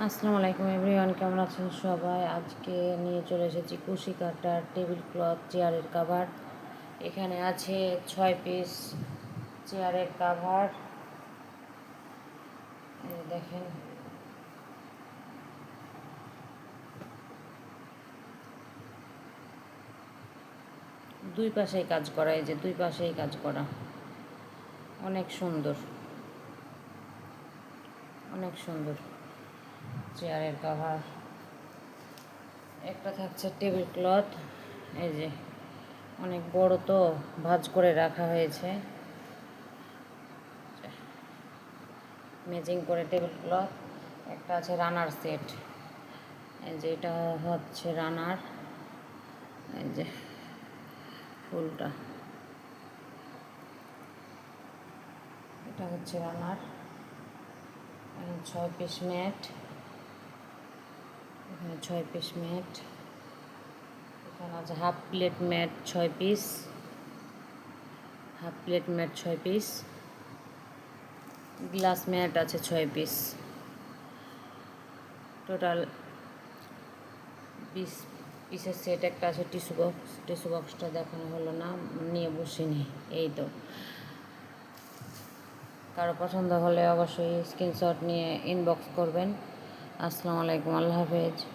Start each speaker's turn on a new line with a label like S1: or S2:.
S1: আসসালামু আলাইকুম এভরিওয়ান, কেমন আছেন সবাই? আজকে নিয়ে চলে এসেছি কুশি কাটার টেবিল ক্লথ চেয়ারের কাভার। এখানে আছে 6 পিস চেয়ারের কাভার। দেখেন, দুই পাশেই কাজ করা, এই যে দুই পাশেই কাজ করা, অনেক সুন্দর, অনেক সুন্দর চেয়ারের কাভার। একটা থাকছে টেবিল ক্লথ, এই যে অনেক বড়, তো ভাঁজ করে রাখা হয়েছে ম্যাচিং করে টেবিল ক্লথ। একটা আছে রানার সেট, এই যে এটা হচ্ছে রানার, এই যে ফুলটা, এটা হচ্ছে রানার। 6 পিস ম্যাট, এখানে 6 পিস ম্যাট। এখানে আছে half plate mat 6 piece, half plate mat 6 piece. Glass mat আছে 6 পিস। টোটাল 20 পিসের সেট। একটা আছে টিস্যু বক্স, টিস্যু বক্সটা দেখানো হলো না, নিয়ে বসিনি। এই তো, কারো পছন্দ হলে অবশ্যই স্ক্রিনশট নিয়ে ইনবক্স করবেন। আসসালামু আলাইকুম, আল্লাহ হাফেজ।